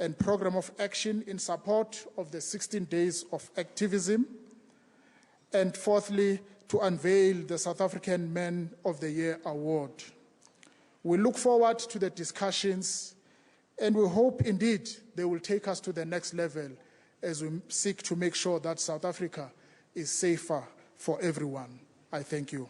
and program of action in support of the 16 days of activism. And fourthly, to unveil the South African Man of the Year Award. We look forward to the discussions, and we hope indeed they will take us to the next level as we seek to make sure that South Africa is safer for everyone. I thank you.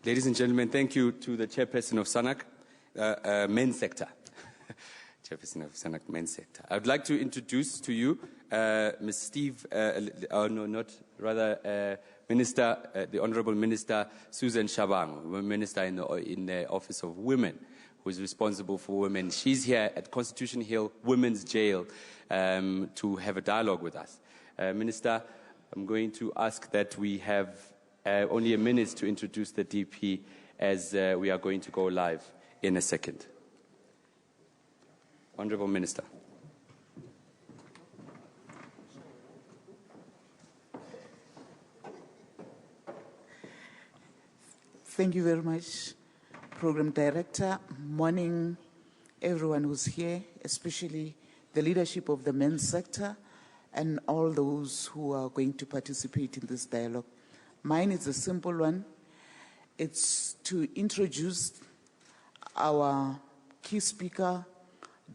Ladies and gentlemen, thank you to the chairperson of SANAC, men's sector. Chairperson of SANAC, men's sector. I would like to introduce to you Ms. Minister, the Honorable Minister Susan Shabang, Minister in the Office of Women, who is responsible for women. She's here at Constitution Hill Women's Jail to have a dialogue with us. Minister, I'm going to ask that we have only a minute to introduce the DP, as we are going to go live in a second. Honourable Minister. Thank you very much, Program Director. Morning, everyone who's here, especially the leadership of the men's sector and all those who are going to participate in this dialogue. Mine is a simple one. It's to introduce our key speaker,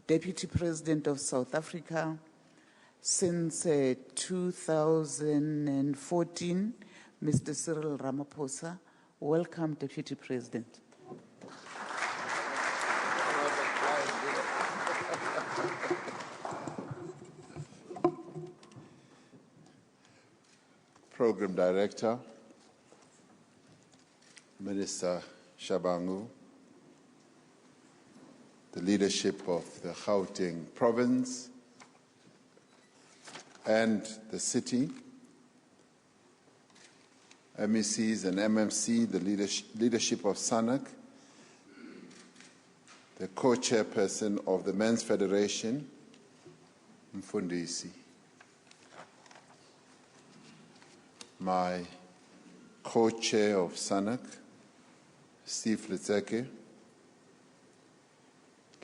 Deputy President of South Africa since 2014, Mr. Cyril Ramaphosa. Welcome, Deputy President. Program Director, Minister Shabangu, the leadership of the Gauteng province and the city, MECs and MMC, the leadership of SANAC, the co-chairperson of the Men's Federation, Mfundisi, my co-chair of SANAC, Steve Litseke,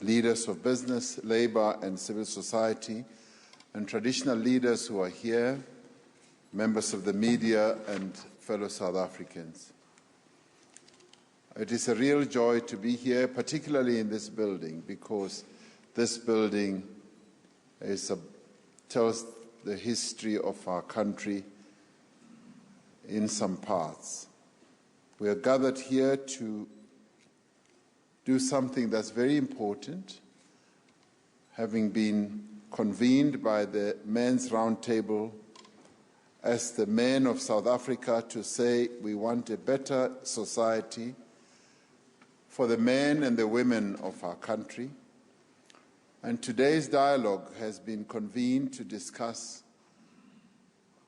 leaders of business, labor, and civil society, and traditional leaders who are here, members of the media, and fellow South Africans. It is a real joy to be here, particularly in this building, because this building tells the history of our country in some parts. We are gathered here to do something that's very important, having been convened by the Men's Roundtable as the men of South Africa to say we want a better society for the men and the women of our country. And today's dialogue has been convened to discuss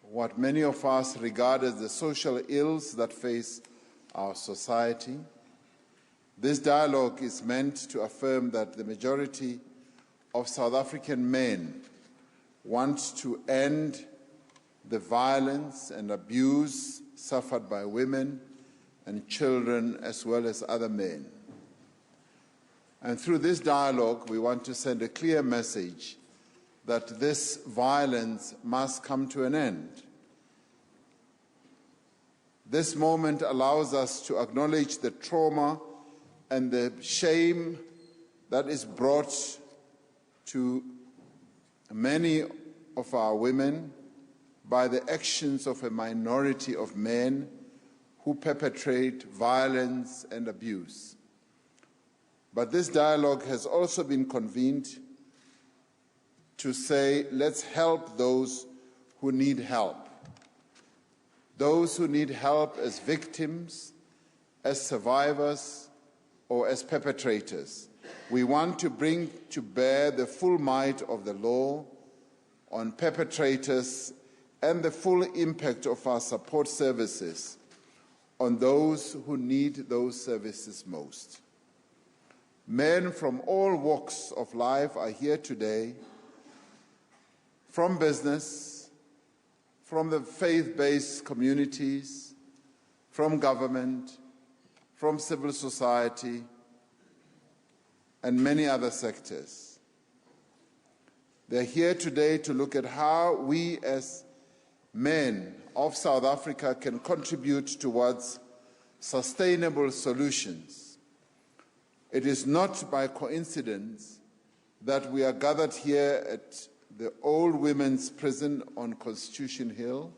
what many of us regard as the social ills that face our society. This dialogue is meant to affirm that the majority of South African men want to end the violence and abuse suffered by women and children as well as other men. And through this dialogue, we want to send a clear message that this violence must come to an end. This moment allows us to acknowledge the trauma and the shame that is brought to many of our women by the actions of a minority of men who perpetrate violence and abuse. But this dialogue has also been convened to say, let's help those who need help. Those who need help as victims, as survivors, or as perpetrators. We want to bring to bear the full might of the law on perpetrators and the full impact of our support services on those who need those services most. Men from all walks of life are here today, from business, from the faith-based communities, from government, from civil society, and many other sectors. They're here today to look at how we as men of South Africa can contribute towards sustainable solutions. It is not by coincidence that we are gathered here at the old women's prison on Constitution Hill.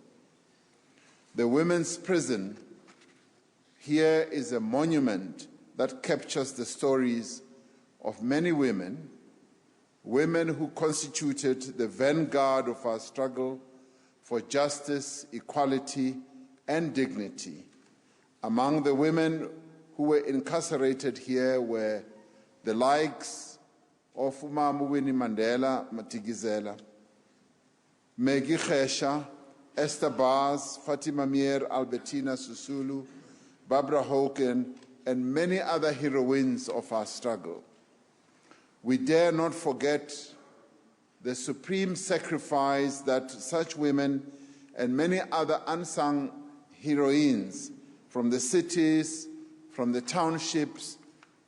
The women's prison here is a monument that captures the stories of many women, women who constituted the vanguard of our struggle for justice, equality, and dignity. Among the women who were incarcerated here were the likes of Umama Winnie Mandela Matigizela, Maggie Khesha, Esther Bars, Fatima Mier, Albertina Susulu, Barbara Hogan, and many other heroines of our struggle. We dare not forget the supreme sacrifice that such women and many other unsung heroines from the cities, from the townships,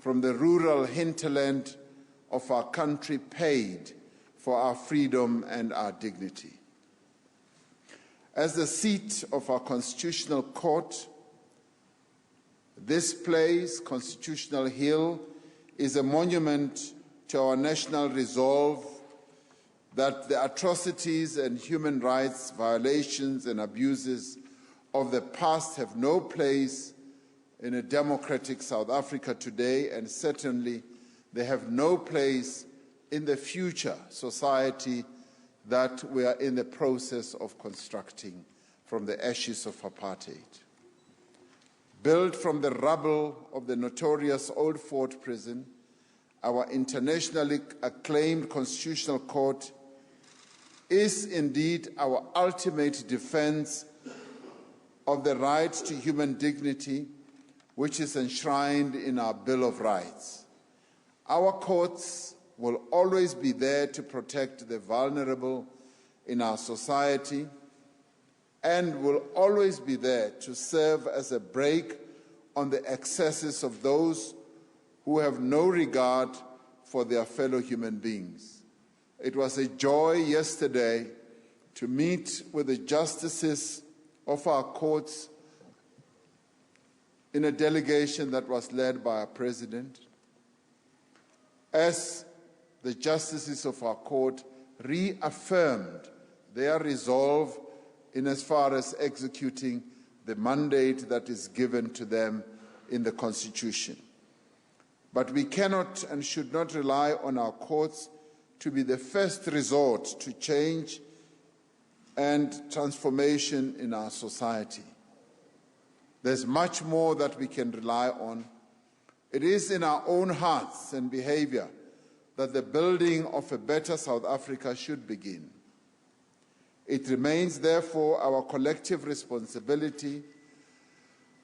from the rural hinterland of our country paid for our freedom and our dignity. As the seat of our Constitutional Court, this place, Constitutional Hill, is a monument to our national resolve that the atrocities and human rights violations and abuses of the past have no place in a democratic South Africa today, and certainly they have no place in the future society that we are in the process of constructing from the ashes of apartheid. Built from the rubble of the notorious Old Fort Prison, our internationally acclaimed Constitutional Court is indeed our ultimate defense of the right to human dignity, which is enshrined in our Bill of Rights. Our courts will always be there to protect the vulnerable in our society and will always be there to serve as a brake on the excesses of those who have no regard for their fellow human beings. It was a joy yesterday to meet with the justices of our courts in a delegation that was led by our president, as the justices of our court reaffirmed their resolve in as far as executing the mandate that is given to them in the Constitution. But we cannot and should not rely on our courts to be the first resort to change and transformation in our society. There's much more that we can rely on. It is in our own hearts and behavior that the building of a better South Africa should begin. It remains, therefore, our collective responsibility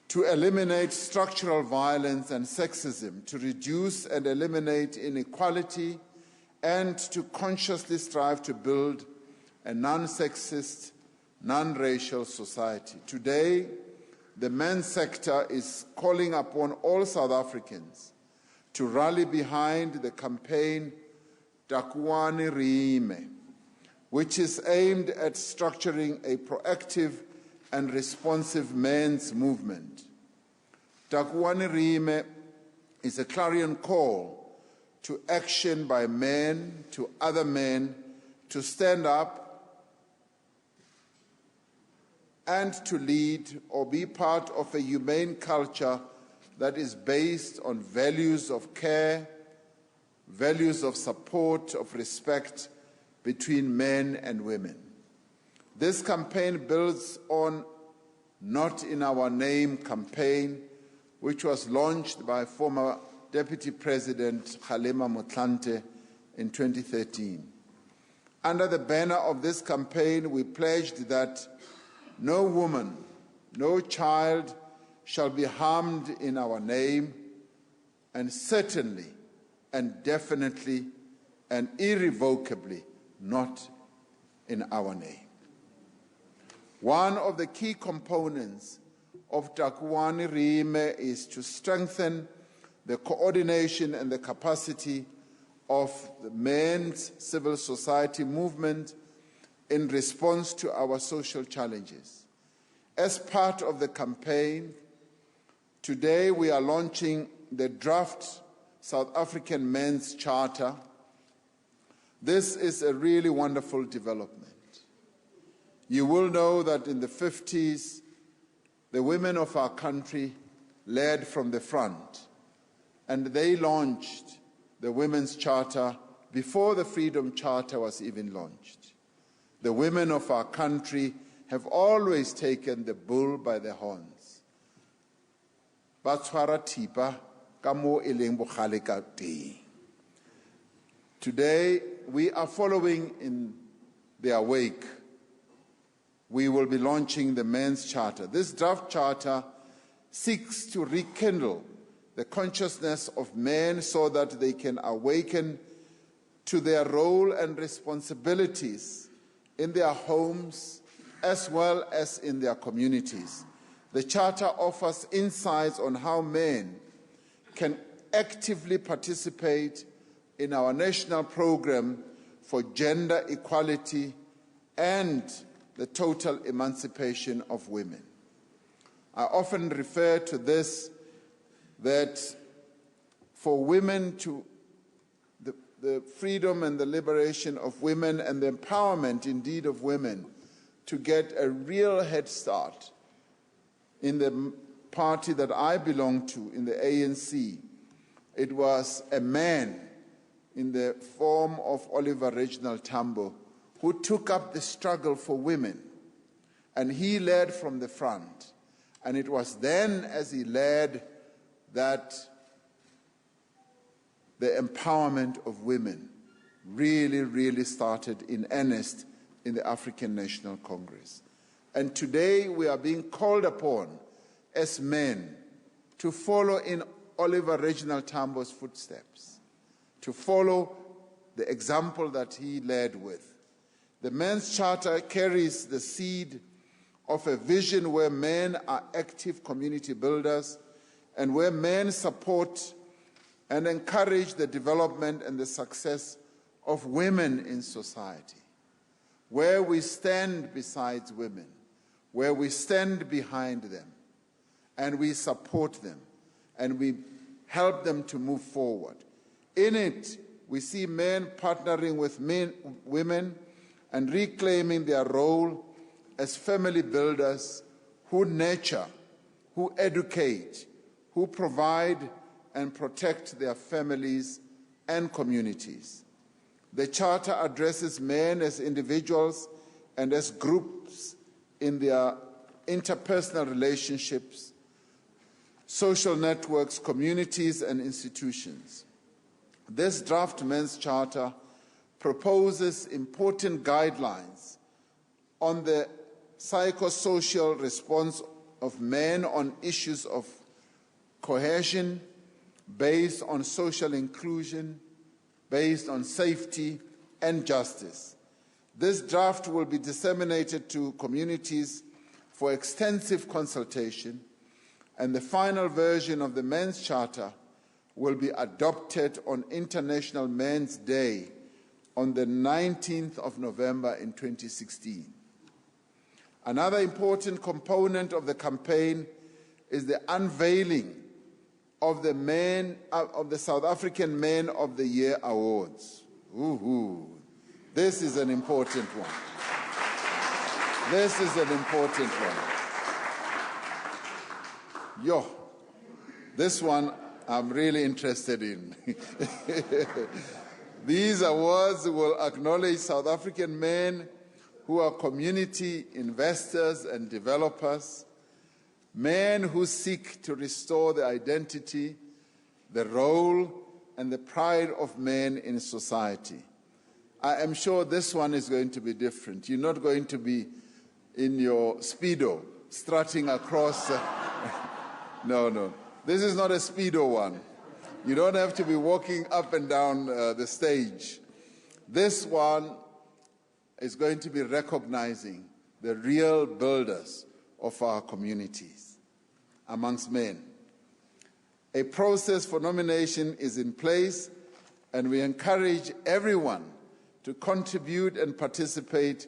to eliminate structural violence and sexism, to reduce and eliminate inequality, and to consciously strive to build a non-sexist, non-racial society. Today, the men's sector is calling upon all South Africans to rally behind the campaign Takuani Riime, which is aimed at structuring a proactive and responsive men's movement. Takuani Riime is a clarion call to action by men, to other men, to stand up and to lead or be part of a humane culture that is based on values of care, values of support, of respect between men and women. This campaign builds on Not in Our Name campaign, which was launched by former Deputy President Kgalema Motlanthe in 2013. Under the banner of this campaign, we pledged that no woman, no child shall be harmed in our name, and certainly and definitely and irrevocably not in our name. One of the key components of Takuwani Rime is to strengthen the coordination and the capacity of the men's civil society movement in response to our social challenges. As part of the campaign, today we are launching the draft South African Men's Charter. This is a really wonderful development. You will know that in the 50s, the women of our country led from the front, and they launched the Women's Charter before the Freedom Charter was even launched. The women of our country have always taken the bull by the horns. Ba tshwara thipa ka mo e leng bogale ka teng. Today, we are following in their wake. We will be launching the Men's Charter. This draft charter seeks to rekindle the consciousness of men so that they can awaken to their role and responsibilities in their homes as well as in their communities. The Charter offers insights on how men can actively participate in our national program for gender equality and the total emancipation of women. I often refer to this, that for women to the freedom and the liberation of women and the empowerment indeed of women to get a real head start in the party that I belong to, in the ANC, it was a man in the form of Oliver Reginald Tambo who took up the struggle for women, and he led from the front. And it was then, as he led, that the empowerment of women really started in earnest in the African National Congress. And today we are being called upon as men to follow in Oliver Reginald Tambo's footsteps, to follow the example that he led with. The Men's Charter carries the seed of a vision where men are active community builders and where men support and encourage the development and the success of women in society, where we stand beside women, where we stand behind them, and we support them, and we help them to move forward. In it, we see men partnering with women and reclaiming their role as family builders who nurture, who educate, who provide and protect their families and communities. The Charter addresses men as individuals and as groups in their interpersonal relationships, social networks, communities, and institutions. This draft Men's Charter proposes important guidelines on the psychosocial response of men on issues of cohesion, based on social inclusion, based on safety and justice. This draft will be disseminated to communities for extensive consultation, and the final version of the Men's Charter will be adopted on International Men's Day on the 19th of November in 2016. Another important component of the campaign is the unveiling of the South African Men of the Year Awards. This is an important one. This is an important one. This one I'm really interested in. These awards will acknowledge South African men who are community investors and developers, men who seek to restore the identity, the role, and the pride of men in society. I am sure this one is going to be different. You're not going to be in your Speedo strutting across. No. This is not a Speedo one. You don't have to be walking up and down the stage. This one is going to be recognizing the real builders of our communities amongst men. A process for nomination is in place, and we encourage everyone to contribute and participate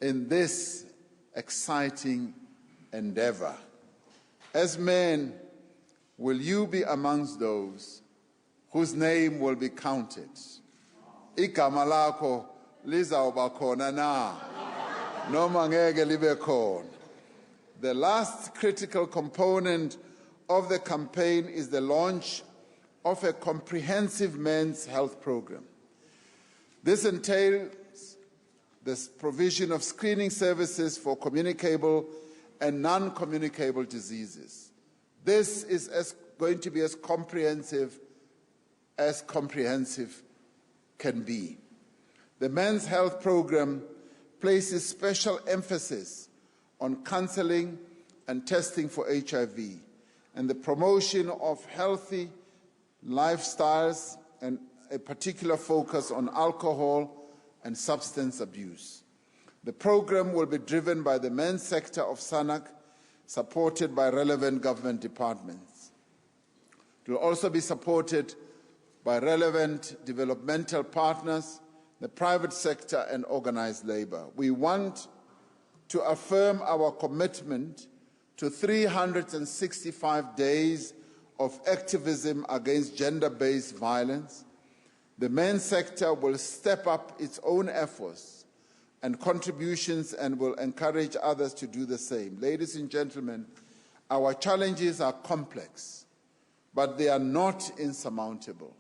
in this exciting endeavor. As men, will you be amongst those whose name will be counted? Igama lakho lizawuba khona na, noma ngeke libe khona. The last critical component of the campaign is the launch of a comprehensive men's health program. This entails the provision of screening services for communicable and non-communicable diseases. This is going to be as comprehensive can be. The men's health program places special emphasis on counseling and testing for HIV and the promotion of healthy lifestyles and a particular focus on alcohol and substance abuse. The program will be driven by the men's sector of SANAC, supported by relevant government departments. It will also be supported by relevant developmental partners, the private sector, and organized labor. We want to affirm our commitment to 365 days of activism against gender-based violence. The men's sector will step up its own efforts and contributions and will encourage others to do the same. Ladies and gentlemen, our challenges are complex, but they are not insurmountable.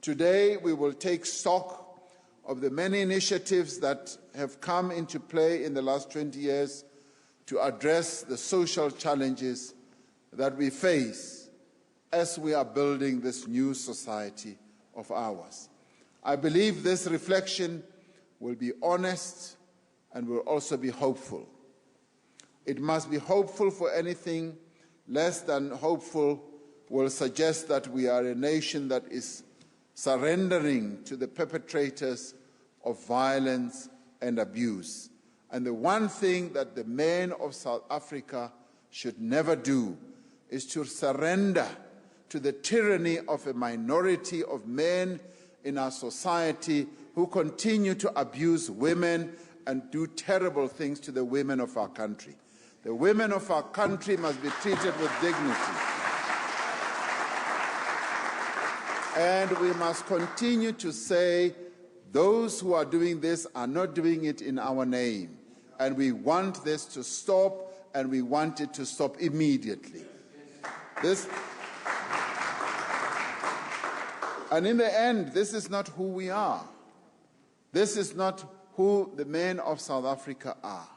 Today, we will take stock of the many initiatives that have come into play in the last 20 years to address the social challenges that we face as we are building this new society of ours. I believe this reflection will be honest and will also be hopeful. It must be hopeful, for anything less than hopeful will suggest that we are a nation that is surrendering to the perpetrators of violence and abuse. And the one thing that the men of South Africa should never do is to surrender to the tyranny of a minority of men in our society who continue to abuse women and do terrible things to the women of our country. The women of our country must be treated with dignity. And we must continue to say, those who are doing this are not doing it in our name. And we want this to stop, and we want it to stop immediately. And in the end, this is not who we are. This is not who the men of South Africa are.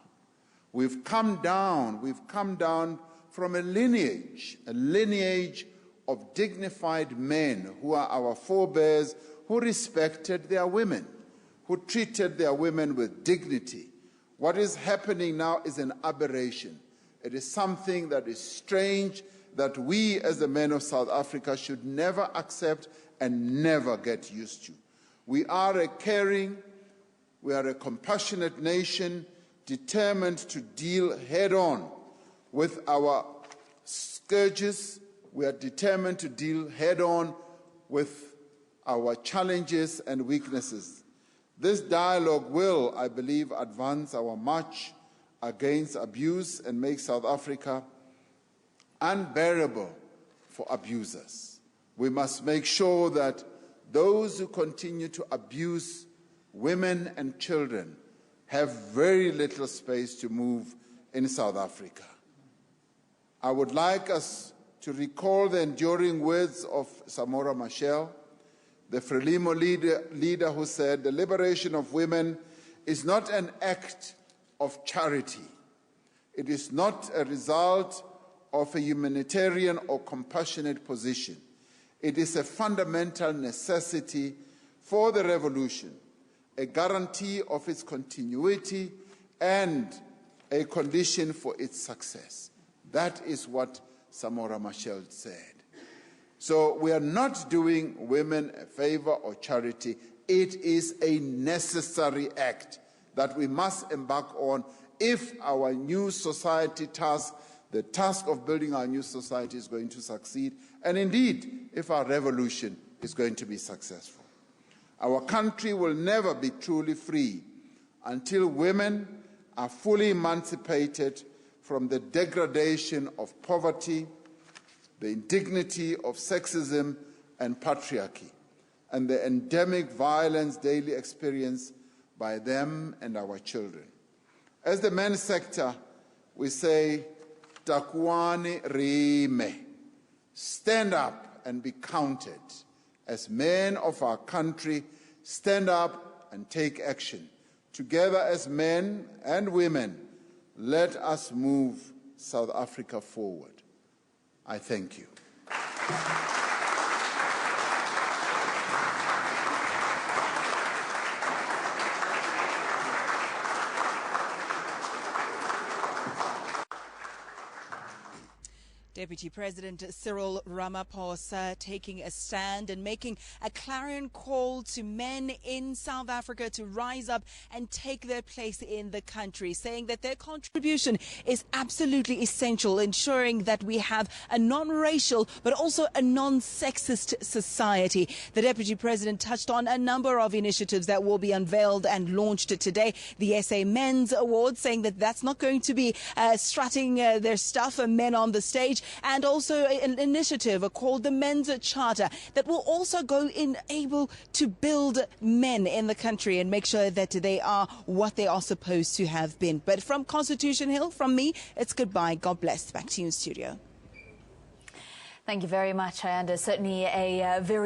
We've come down from a lineage of dignified men who are our forebears, who respected their women, who treated their women with dignity. What is happening now is an aberration. It is something that is strange, that we as the men of South Africa should never accept and never get used to. We are a caring, we are a compassionate nation, determined to deal head-on with our scourges. We are determined to deal head-on with our challenges and weaknesses. This dialogue will, I believe, advance our march against abuse and make South Africa unbearable for abusers. We must make sure that those who continue to abuse women and children have very little space to move in South Africa. I would like us to recall the enduring words of Samora Machel, the Frelimo leader who said, "The liberation of women is not an act of charity. It is not a result of a humanitarian or compassionate position. It is a fundamental necessity for the revolution, a guarantee of its continuity, and a condition for its success." That is what Samora Machel said. So we are not doing women a favor or charity. It is a necessary act that we must embark on if our new society task, the task of building our new society, is going to succeed, and indeed, if our revolution is going to be successful. Our country will never be truly free until women are fully emancipated from the degradation of poverty, the indignity of sexism and patriarchy, and the endemic violence daily experienced by them and our children. As the men's sector, we say, Takuani Rime, stand up and be counted. As men of our country, stand up and take action. Together as men and women, let us move South Africa forward. I thank you. Deputy President Cyril Ramaphosa taking a stand and making a clarion call to men in South Africa to rise up and take their place in the country, saying that their contribution is absolutely essential, ensuring that we have a non-racial but also a non-sexist society. The Deputy President touched on a number of initiatives that will be unveiled and launched today. The SA Men's Award, saying that that's not going to be strutting their stuff, men on the stage, and also an initiative called the Men's Charter that will also go in able to build men in the country and make sure that they are what they are supposed to have been. But from Constitution Hill, from me, it's goodbye. God bless. Back to you in studio. Thank you very much, Ayanda. Certainly a very